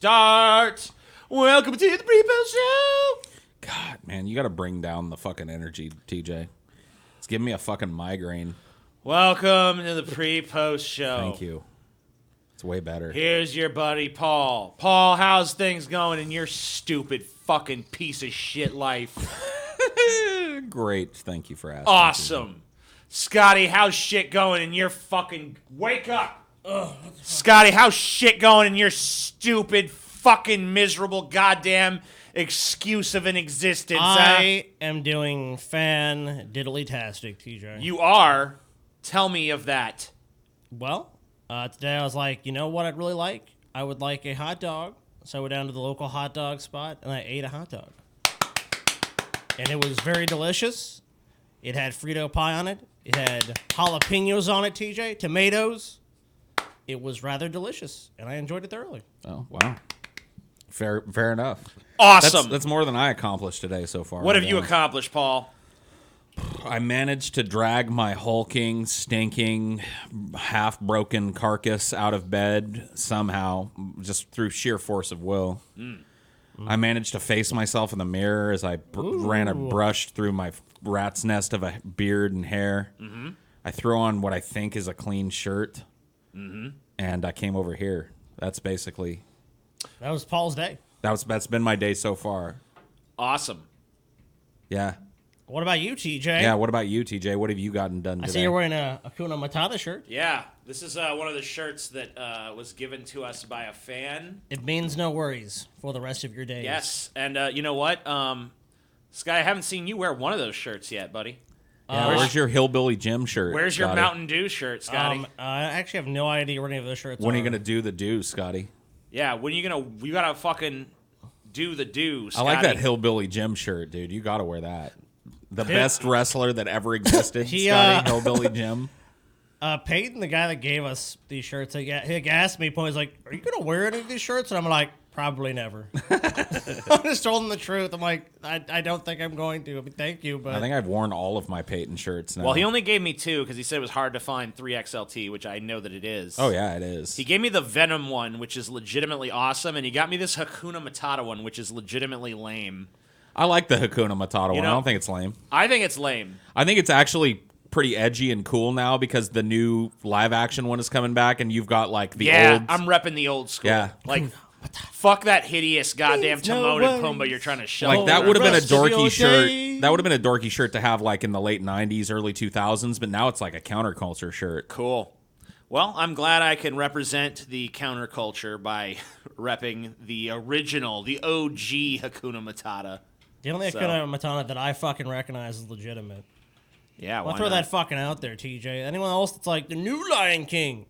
start. Welcome to the Pre-Post Show. God, man, you got to bring down the fucking energy, TJ. It's giving me a fucking migraine. Welcome to the Pre-Post Show. Thank you. It's way better. Here's your buddy Paul. Paul, how's things going in your stupid fucking piece of shit life? Great. Thank you for asking. Awesome. Scotty, how's shit going in your fucking... Wake up! Scotty, how's shit going in your stupid, fucking, miserable, goddamn excuse of an existence? I am doing fan-diddly-tastic, TJ. You are? Tell me of that. Well, today I was like, you know what I'd really like? I would like a hot dog. So I went down to the local hot dog spot, and I ate a hot dog. And it was very delicious. It had Frito pie on it. It had jalapenos on it, TJ. Tomatoes. It was rather delicious, and I enjoyed it thoroughly. Oh, wow. Fair enough. Awesome. That's more than I accomplished today so far. What have you accomplished, Paul? I managed to drag my hulking, stinking, half-broken carcass out of bed somehow, just through sheer force of will. I managed to face myself in the mirror as I ran a brush through my rat's nest of a beard and hair. I threw on what I think is a clean shirt, and I came over here. That's basically... That was Paul's day. That's been my day so far. Awesome. Yeah. What about you, TJ? Yeah, what about you, TJ? What have you gotten done today? I see you're wearing a Hakuna Matata shirt. Yeah, this is one of the shirts that was given to us by a fan. It means no worries for the rest of your days. Yes, and you know what? Sky, I haven't seen you wear one of those shirts yet, buddy. Yeah, where's your Hillbilly Jim shirt? Where's your Scotty? Mountain Dew shirt, Scotty? I actually have no idea what any of those shirts are. When are you going to do the do, Scotty? Yeah, when are you gonna? You gotta fucking do the do, Scotty. I like that Hillbilly Jim shirt, dude. You got to wear that. The best wrestler that ever existed, Scotty, Hillbilly Jim. Peyton, the guy that gave us these shirts, he asked me, he's like, are you going to wear any of these shirts? And I'm like, probably never. I just told him the truth. I'm like, I don't think I'm going to. I mean, thank you, but... I think I've worn all of my Peyton shirts now. Well, he only gave me 2 because he said it was hard to find 3XLT, which I know that it is. Oh, yeah, it is. He gave me the Venom one, which is legitimately awesome, and he got me this Hakuna Matata one, which is legitimately lame. I like the Hakuna Matata one. I don't think it's lame. I think it's lame. I think it's actually pretty edgy and cool now because the new live-action one is coming back, and you've got, like, the old... I'm repping the old school. Yeah. Like, fuck that hideous goddamn Timon and Pumbaa you're trying to show. Like, that would have been a dorky shirt. day. That would have been a dorky shirt to have, like, in the late 90s, early 2000s, but now it's like a counterculture shirt. Cool. Well, I'm glad I can represent the counterculture by repping the original, the OG Hakuna Matata. The only Hakuna Matata that I fucking recognize is legitimate. Yeah, I'll throw that fucking out there, TJ. Anyone else that's like, the new Lion King.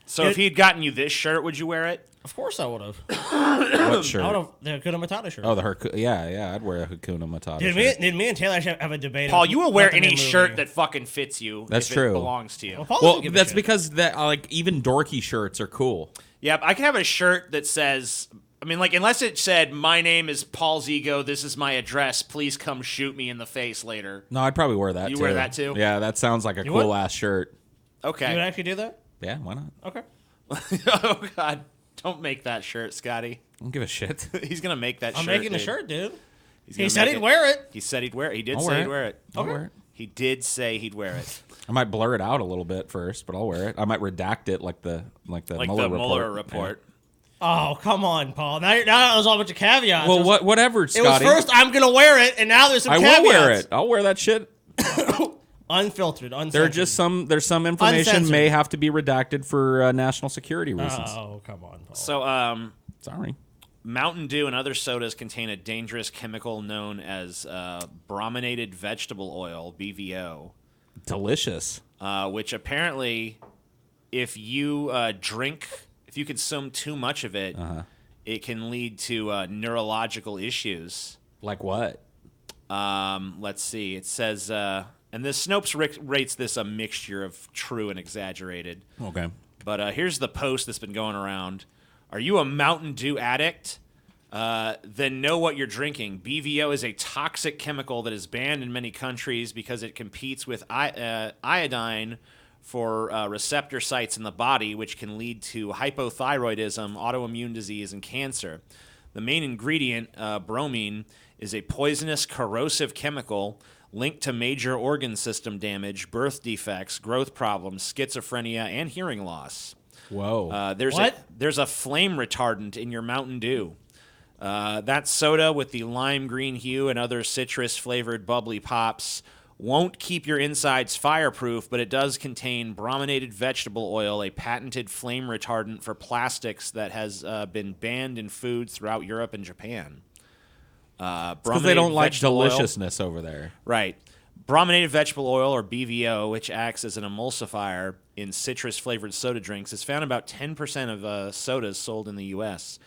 So if he'd gotten you this shirt, would you wear it? Of course I would have. What shirt? I would have the Hakuna Matata shirt. Oh, yeah, I'd wear a Hakuna Matata Did shirt. me and Taylor actually have a debate? Paul, you will wear about the any new shirt movie. that fucking fits you. That's if true. It belongs to you. Well, Paul Well, doesn't give a that's shit. because that like even dorky shirts are cool. Yep, I can have a shirt that says, I mean, like, unless it said, my name is Paul's Ego, this is my address, please come shoot me in the face later. No, I'd probably wear that too. You wear that too? Yeah, that sounds like a You would? cool ass shirt. You would Okay. actually do that? Yeah, why not? Okay. Oh, God. Don't make that shirt, Scotty. I don't give a shit. He's going to make that I'm shirt. making the dude. shirt, dude. He's He gonna said make he'd it. wear it. He said he'd wear it. He did I'll say wear he'd it. wear it. I'll wear it. He did say he'd wear it. I might blur it out a little bit first, but I'll wear it. I might redact it like the Like Mueller the report. Mueller report. Oh, come on, Paul. Now there's all a bunch of caveats. Yeah. Well, whatever, It Scotty. was first, I'm going to wear it, and now there's some I caveats. will wear it. I'll wear that shit. Unfiltered, uncensored. There's some information Uncensored. may have to be redacted for national security reasons. Oh, come on, Paul. So, Sorry. Mountain Dew and other sodas contain a dangerous chemical known as brominated vegetable oil, BVO, Delicious. which apparently, if you if you consume too much of it, it can lead to neurological issues. Like what? Let's see. It says, and this Snopes rates this a mixture of true and exaggerated. Okay. But here's the post that's been going around. Are you a Mountain Dew addict? Then know what you're drinking. BVO is a toxic chemical that is banned in many countries because it competes with iodine for receptor sites in the body, which can lead to hypothyroidism, autoimmune disease, and cancer. The main ingredient, bromine, is a poisonous, corrosive chemical linked to major organ system damage, birth defects, growth problems, schizophrenia, and hearing loss. Whoa. There's a flame retardant in your Mountain Dew. That soda with the lime green hue and other citrus-flavored bubbly pops won't keep your insides fireproof, but it does contain brominated vegetable oil, a patented flame retardant for plastics that has been banned in foods throughout Europe and Japan. Because they don't like deliciousness over there. Right. Brominated vegetable oil, or BVO, which acts as an emulsifier in citrus-flavored soda drinks, is found in about 10% of sodas sold in the U.S.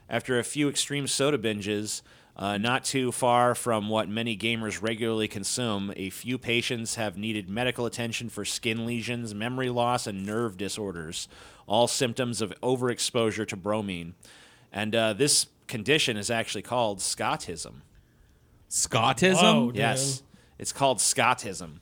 After a few extreme soda binges, not too far from what many gamers regularly consume, a few patients have needed medical attention for skin lesions, memory loss, and nerve disorders, all symptoms of overexposure to bromine. And this condition is actually called Scottism. Scottism? Whoa, dude. Yes, it's called Scottism.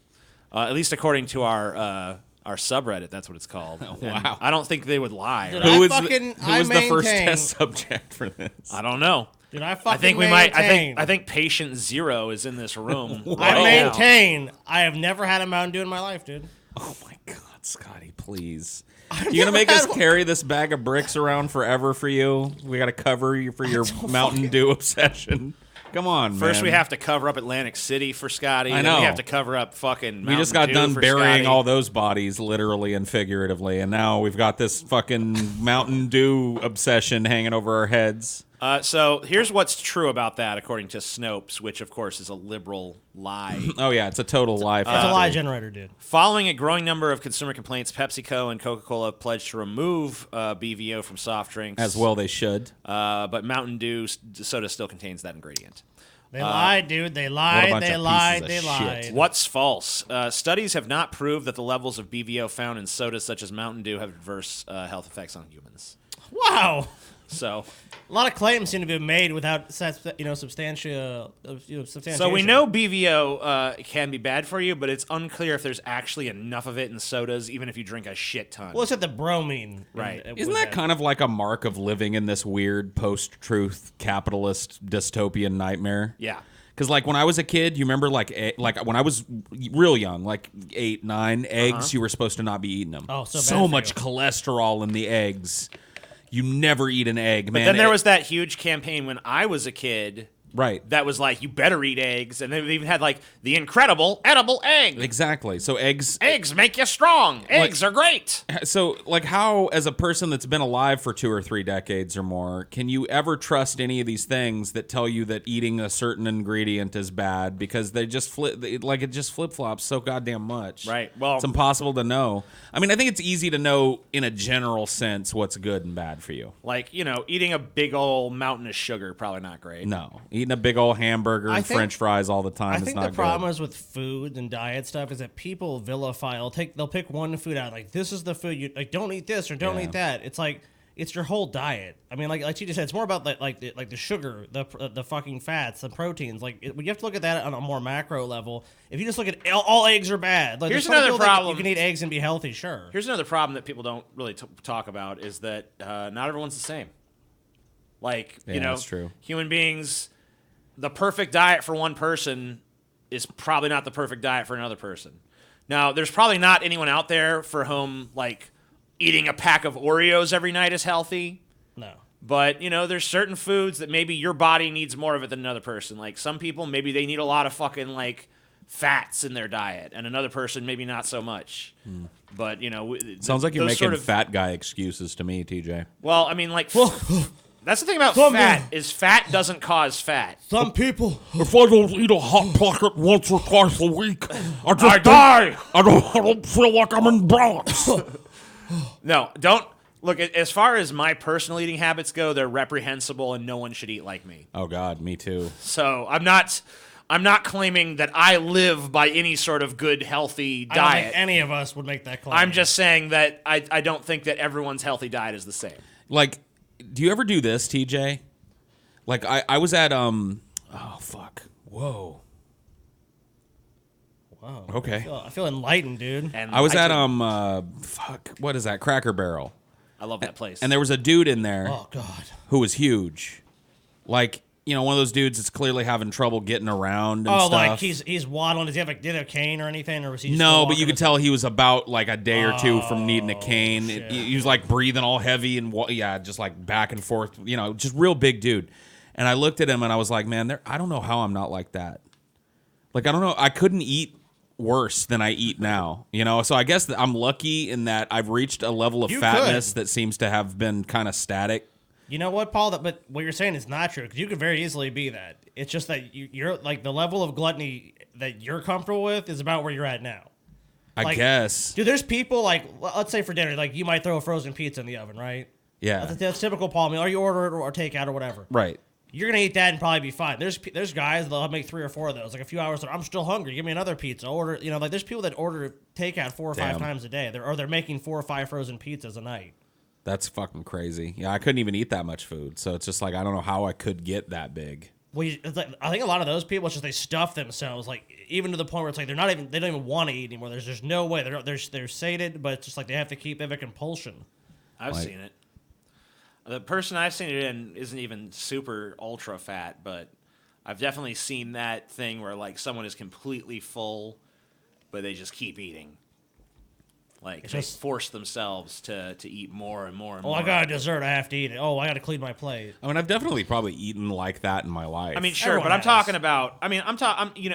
At least according to our subreddit, that's what it's called. Wow. And I don't think they would lie. Dude, right? Who I was the first maintain- test subject for this? I don't know. Dude, I I think we might. maintain- I think patient 0 is in this room. I right now. maintain I have never had a Mountain Dew in my life, dude. Oh my God, Scotty, please. You gonna make us carry this bag of bricks around forever for you? We gotta cover you for your Mountain Dew obsession. Come on, First, man. we have to cover up Atlantic City for Scotty. I Then know. we have to cover up fucking. We just Mountain got Dew done for burying Scotty. all those bodies, literally and figuratively, and now we've got this fucking Mountain Dew obsession hanging over our heads. So here's what's true about that, according to Snopes, which of course is a liberal lie. Oh yeah, it's a total lie. It's a lie generator, dude. Following a growing number of consumer complaints, PepsiCo and Coca-Cola pledged to remove BVO from soft drinks. As well, they should. But Mountain Dew soda still contains that ingredient. They lied, dude. They What a lied. bunch They of lied. pieces They of shit. lied. What's false? Studies have not proved that the levels of BVO found in sodas such as Mountain Dew have adverse health effects on humans. Wow. So, A lot of claims seem to be made without substantiation. so we know BVO can be bad for you, but it's unclear if there's actually enough of it in sodas, even if you drink a shit ton. Well, it's at the bromine. Right. Isn't that kind of like a mark of living in this weird post-truth capitalist dystopian nightmare? Yeah. Because like when I was a kid, you remember like when I was real young, like 8, 9, eggs, you were supposed to not be eating them. Oh, so bad for much you. cholesterol in the eggs. You never eat an egg, man. Then there was that huge campaign when I was a kid right. that was like, you better eat eggs. And they even had like the incredible edible egg. Exactly. So eggs. Eggs make you strong. Eggs are great. So like how, as a person that's been alive for 2 or 3 decades or more, can you ever trust any of these things that tell you that eating a certain ingredient is bad because they just it just flip flops so goddamn much. Right. Well, It's impossible to know. I mean, I think it's easy to know in a general sense what's good and bad for you. like, eating a big old mountain of sugar, probably not great. No, eating a big old hamburger I and think- French fries all the time I is think not the problem good. is with food and diet stuff is that people vilify. They'll pick one food out, like this is the food you like. Don't eat this or don't Yeah. eat that. It's like it's your whole diet. I mean, like she just said, it's more about like the sugar, the fucking fats, the proteins. Like you have to look at that on a more macro level. If you just look at all eggs are bad. Like, Here's there's some another people that problem. You can eat eggs and be healthy, sure. Here's another problem that people don't really talk about is that not everyone's the same. Like, Yeah, that's true. Human beings, the perfect diet for one person is probably not the perfect diet for another person. Now, there's probably not anyone out there for whom, like, eating a pack of Oreos every night is healthy. No. But, there's certain foods that maybe your body needs more of it than another person. Like, some people, maybe they need a lot of fucking, like, fats in their diet, and another person, maybe not so much. But, Sounds like you're those making sort of, fat guy excuses to me, TJ. Well, I mean, like, that's the thing about Some fat, people- is fat doesn't cause fat. Some people. If I don't eat a Hot Pocket once or twice a week, I just I die! I don't feel like I'm in balance. No, don't. Look, as far as my personal eating habits go, they're reprehensible, and no one should eat like me. Oh God, me too. So I'm not claiming that I live by any sort of good, healthy I don't think diet. any of us would make that claim. I'm just saying that I don't think that everyone's healthy diet is the same. Like, do you ever do this, TJ? Like, I was at oh fuck, whoa. Wow. Okay. I feel enlightened, dude. And I was at took- what is that? Cracker Barrel. I love that place. And there was a dude in there Oh God. who was huge. Like, one of those dudes that's clearly having trouble getting around and Oh, stuff. like he's waddling. Does he have did he have a cane or anything, or was he? Just No, but walking you could his- tell he was about like a day or two from needing a cane. shit. He was like breathing all heavy and just like back and forth, just real big dude. And I looked at him and I was like, man, I don't know how I'm not like that. Like, I don't know. I couldn't eat worse than I eat now, So I guess that I'm lucky in that I've reached a level of You fatness could. that seems to have been kind of static. You know what, Paul? But what you're saying is not true because you could very easily be that. It's just that you're like the level of gluttony that you're comfortable with is about where you're at now. I Like, guess. Dude, there's people like let's say for dinner, like you might throw a frozen pizza in the oven, right? Yeah. That's typical Paul meal. Or you order it or take out or whatever. Right. You're gonna eat that and probably be fine. There's guys that'll make 3 or 4 of those. Like a few hours later, I'm still hungry. Give me another pizza. Order. Like there's people that order takeout 4 or 5 Damn. times a day. They're making 4 or 5 frozen pizzas a night. That's fucking crazy. Yeah, I couldn't even eat that much food. So it's just like, I don't know how I could get that big. Well, it's like, I think a lot of those people, it's just they stuff themselves, like even to the point where it's like they don't even want to eat anymore. There's no way they're sated, but it's just like they have a compulsion. I've Like- seen it. The person I've seen it in isn't even super ultra fat, but I've definitely seen that thing where like someone is completely full, but they just keep eating. Like It's they just- force themselves to eat more and more and Oh, more. I got a dessert. I have to eat it. Oh, I got to clean my plate. I mean, I've definitely probably eaten like that in my life. I mean, sure, Everyone but I'm has. talking about. I mean,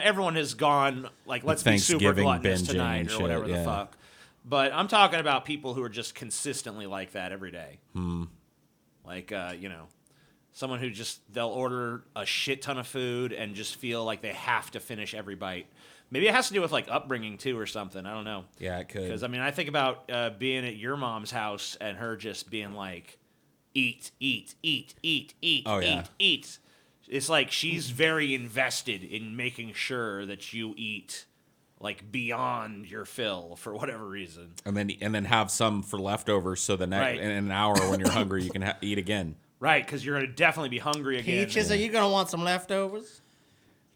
everyone has gone like, let's be super Thanksgiving gluttonous binging tonight and or shit, whatever the yeah. fuck. But I'm talking about people who are just consistently like that every day. Like, someone who they'll order a shit ton of food and just feel like they have to finish every bite. Maybe it has to do with like upbringing too or something. I don't know. Yeah, it could. Because I think about being at your mom's house and her just being like, eat, eat, eat, eat, eat, Oh, yeah. eat. It's like she's very invested in making sure that you eat like beyond your fill for whatever reason. and then have some for leftovers so the next Right. in an hour when you're hungry you can eat again. Right, because you're going to definitely be hungry again. Peaches, are you gonna want some leftovers?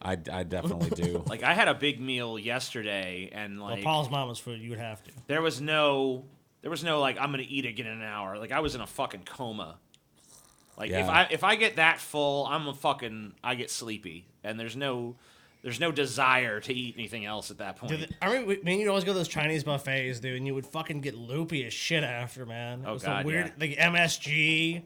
I definitely do. Like I had a big meal yesterday and Well, like Paul's mama's food, you would have to. there was no like I'm gonna eat again in an hour. Like I was in a fucking coma. Like Yeah. if I get that full, I get sleepy, and there's no desire to eat anything else at that point. Dude, I remember you'd always go to those Chinese buffets, dude, and you would fucking get loopy as shit after, man. It Oh, was God, the weird, yeah. like MSG.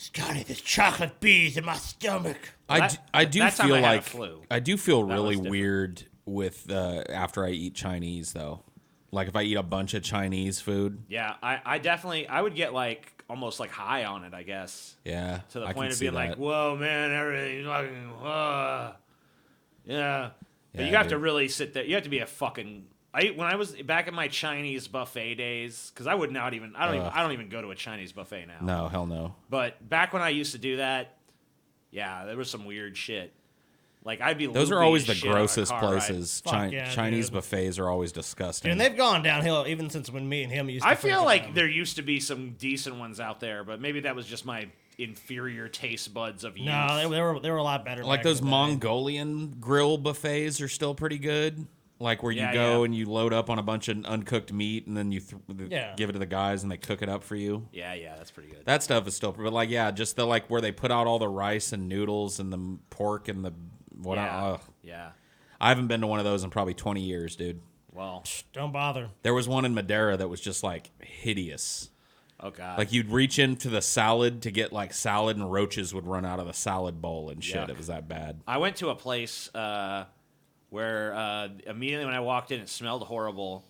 Scotty, there's chocolate bees in my stomach. I do that time feel I had a like flu. I do feel That really was different. weird with after I eat Chinese though. Like if I eat a bunch of Chinese food, Yeah, I would get like almost like high on it, I guess, yeah, to the I point can of see being like, that. whoa, man, everything's fucking, yeah. But Yeah, you have to dude. really sit there. You have to be a fucking. When I was back in my Chinese buffet days, because I don't even go to a Chinese buffet now. No, hell no. But back when I used to do that, yeah, there was some weird shit. Like I'd be. Those are loopy always as the shit on a grossest car ride. places. Fuck yeah, Chinese dude. buffets are always disgusting. And they've gone downhill even since when me and him used to I feel frequent like them. there used to be some decent ones out there, but maybe that was just my inferior taste buds of youth. No, they were a lot better. like back in those the day. Mongolian grill buffets are still pretty good. Like where you Yeah, go yeah. and you load up on a bunch of uncooked meat and then you Yeah. give it to the guys and they cook it up for you. Yeah, that's pretty good. That stuff is still, but like, yeah, just the like where they put out all the rice and noodles and the pork and the what. Yeah. Yeah. I haven't been to one of those in probably 20 years, dude. Well, Don't bother. There was one in Madeira that was just like hideous. oh god. Like you'd reach into the salad to get like salad and roaches would run out of the salad bowl and shit. Yuck. It was that bad. I went to a place where immediately when I walked in, it smelled horrible,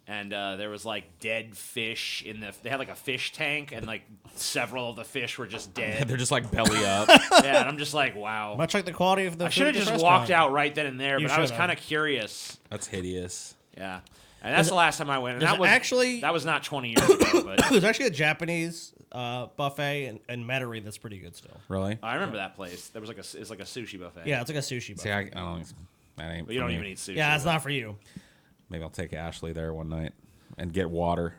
and there was like dead fish in the. They had like a fish tank, and like several of the fish were just dead. They're just like belly up. Yeah, and I'm just like, wow. Much like the quality of the I should have food at just this walked restaurant. out right then and there, You but I was should've. kind of curious. That's hideous. Yeah, and that's the last time I went. And there's that was actually- that was not 20 years ago, but There's actually a Japanese buffet in Metairie that's pretty good still. Really? I remember that place. There was like it's like a sushi buffet. Yeah, it's like a sushi See, buffet. I don't. That ain't. but you for don't me. even eat sushi. Yeah, it's not for you. Maybe I'll take Ashley there one night and get water.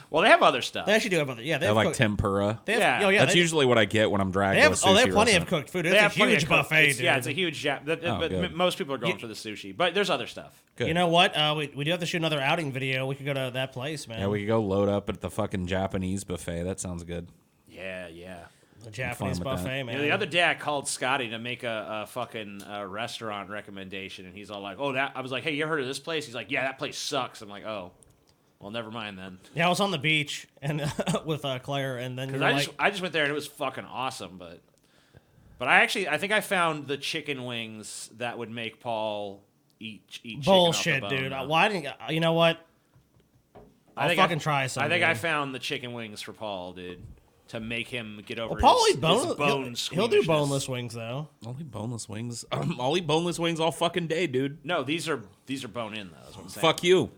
Well, they have other stuff. They actually do have other. Yeah, they They have like cooked- tempura. They have, Yeah. oh, yeah, That's they, usually what I get when I'm dragged they to a have. sushi Oh, they have plenty of restaurant. cooked food. They It's a have plenty huge of cooked- buffet, it's- dude. Yeah, it's a huge. But good. most people are going for the sushi. But there's other stuff. Good. You know what? We do have to shoot another outing video. We could go to that place, man. Yeah, we could go load up at the fucking Japanese buffet. That sounds good. Yeah, yeah. the Japanese with that. buffet, man. You know, the other day I called Scotty to make a fucking restaurant recommendation, and he's all like, "Oh, that." I was like, "Hey, you ever heard of this place?" He's like, "Yeah, that place sucks." I'm like, "Oh, well, never mind then." Yeah, I was on the beach and with Claire, and then you were like, I just went there and it was fucking awesome, but I think I found the chicken wings that would make Paul eat chicken bullshit, off the bone, dude. though. Why didn't you know what? I'll fucking try some. I think I dude. found the chicken wings for Paul, dude, to make him get over Well, Paul his, eat bone. his bone He'll do squeamishness. boneless wings though. I'll eat boneless wings. I'll eat boneless wings all fucking day, dude. No, these are bone in though. Is what I'm saying. Fuck you.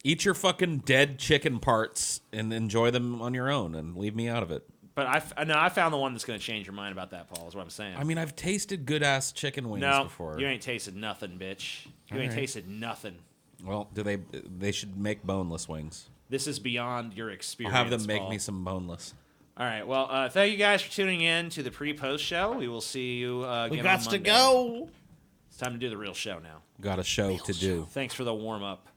Eat your fucking dead chicken parts and enjoy them on your own and leave me out of it. But I found the one that's going to change your mind about that, Paul. Is what I'm saying. I mean, I've tasted good ass chicken wings no, before. you ain't tasted nothing, bitch. You ain't right. tasted nothing. Well, they should make boneless wings. This is beyond your I'll experience. have them make Paul. me some boneless. All right. Well, thank you guys for tuning in to the pre-post show. We will see you again We on got to Monday. go. It's time to do the real show now. Got a show to do. Thanks for the warm up.